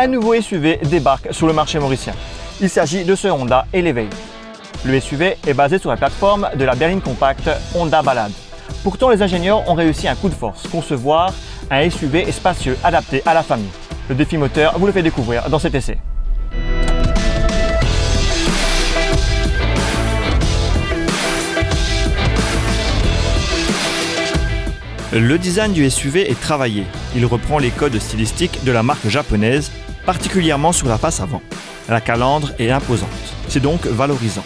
un nouveau SUV débarque sur le marché mauricien. Il s'agit de ce Honda Elevate. Le SUV est basé sur la plateforme de la berline compacte Honda Ballade. Pourtant, les ingénieurs ont réussi un coup de force, concevoir un SUV spacieux adapté à la famille. Le défi moteur vous le fait découvrir dans cet essai. Le design du SUV est travaillé. Il reprend les codes stylistiques de la marque japonaise, particulièrement sur la face avant. La calandre est imposante. C'est donc valorisant.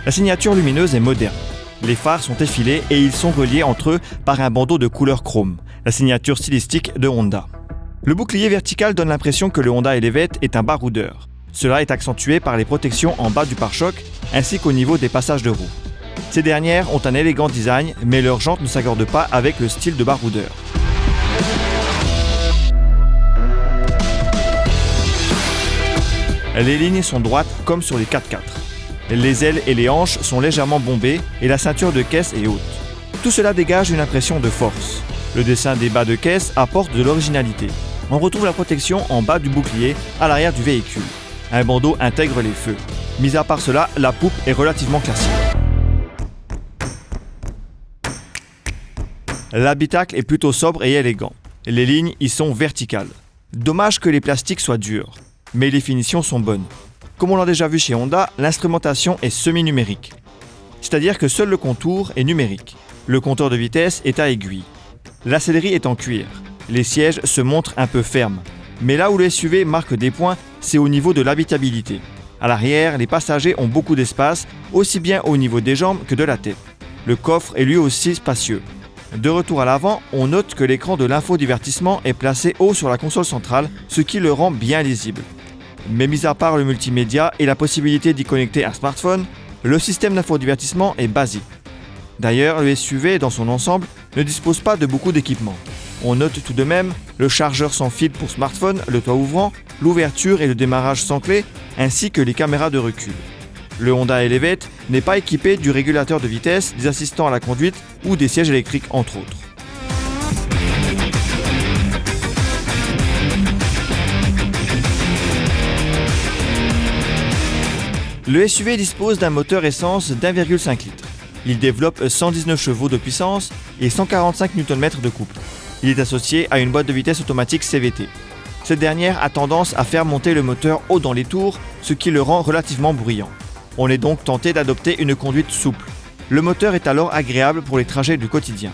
La signature lumineuse est moderne. Les phares sont effilés et ils sont reliés entre eux par un bandeau de couleur chrome, la signature stylistique de Honda. Le bouclier vertical donne l'impression que le Honda Elevate est un baroudeur. Cela est accentué par les protections en bas du pare-choc ainsi qu'au niveau des passages de roues. Ces dernières ont un élégant design, mais leurs jantes ne s'accordent pas avec le style de baroudeur. Les lignes sont droites comme sur les 4x4. Les ailes et les hanches sont légèrement bombées et la ceinture de caisse est haute. Tout cela dégage une impression de force. Le dessin des bas de caisse apporte de l'originalité. On retrouve la protection en bas du bouclier à l'arrière du véhicule. Un bandeau intègre les feux. Mis à part cela, la poupe est relativement classique. L'habitacle est plutôt sobre et élégant. Les lignes y sont verticales. Dommage que les plastiques soient durs, mais les finitions sont bonnes. Comme on l'a déjà vu chez Honda, l'instrumentation est semi-numérique. C'est-à-dire que seul le contour est numérique. Le compteur de vitesse est à aiguille. La sellerie est en cuir. Les sièges se montrent un peu fermes. Mais là où le SUV marque des points, c'est au niveau de l'habitabilité. À l'arrière, les passagers ont beaucoup d'espace, aussi bien au niveau des jambes que de la tête. Le coffre est lui aussi spacieux. De retour à l'avant, on note que l'écran de l'infodivertissement est placé haut sur la console centrale, ce qui le rend bien lisible. Mais mis à part le multimédia et la possibilité d'y connecter un smartphone, le système d'infodivertissement est basique. D'ailleurs, le SUV dans son ensemble ne dispose pas de beaucoup d'équipements. On note tout de même le chargeur sans fil pour smartphone, le toit ouvrant, l'ouverture et le démarrage sans clé, ainsi que les caméras de recul. Le Honda Elevate n'est pas équipé du régulateur de vitesse, des assistants à la conduite ou des sièges électriques entre autres. Le SUV dispose d'un moteur essence d'1,5 litre. Il développe 119 chevaux de puissance et 145 Nm de couple. Il est associé à une boîte de vitesse automatique CVT. Cette dernière a tendance à faire monter le moteur haut dans les tours, ce qui le rend relativement bruyant. On est donc tenté d'adopter une conduite souple. Le moteur est alors agréable pour les trajets du quotidien.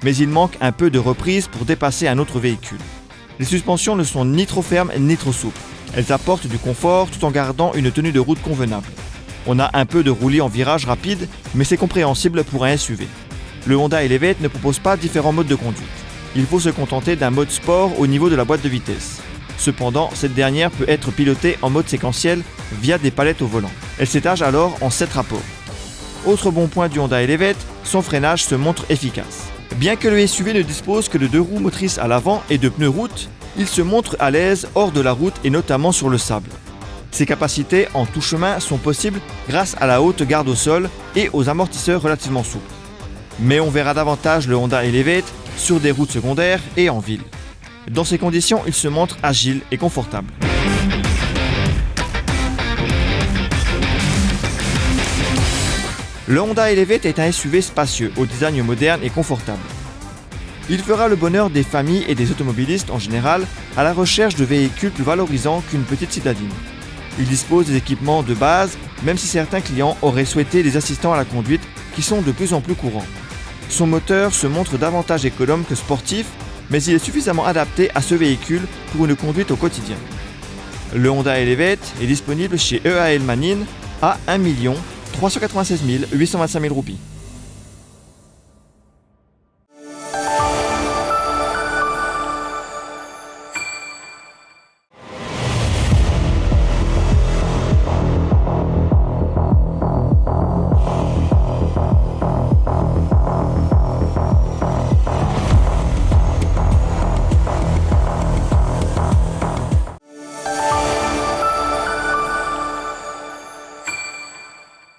Mais il manque un peu de reprise pour dépasser un autre véhicule. Les suspensions ne sont ni trop fermes ni trop souples. Elles apportent du confort tout en gardant une tenue de route convenable. On a un peu de roulis en virage rapide, mais c'est compréhensible pour un SUV. Le Honda Elevate ne propose pas différents modes de conduite. Il faut se contenter d'un mode sport au niveau de la boîte de vitesse. Cependant, cette dernière peut être pilotée en mode séquentiel via des palettes au volant. Elle s'étage alors en 7 rapports. Autre bon point du Honda Elevate, son freinage se montre efficace. Bien que le SUV ne dispose que de 2 roues motrices à l'avant et de pneus route, il se montre à l'aise hors de la route et notamment sur le sable. Ses capacités en tout chemin sont possibles grâce à la haute garde au sol et aux amortisseurs relativement souples. Mais on verra davantage le Honda Elevate sur des routes secondaires et en ville. Dans ces conditions, il se montre agile et confortable. Le Honda Elevate est un SUV spacieux, au design moderne et confortable. Il fera le bonheur des familles et des automobilistes en général à la recherche de véhicules plus valorisants qu'une petite citadine. Il dispose des équipements de base, même si certains clients auraient souhaité des assistants à la conduite qui sont de plus en plus courants. Son moteur se montre davantage économe que sportif, mais il est suffisamment adapté à ce véhicule pour une conduite au quotidien. Le Honda Elevate est disponible chez EAL Manine à 1 396 825 000 roupies.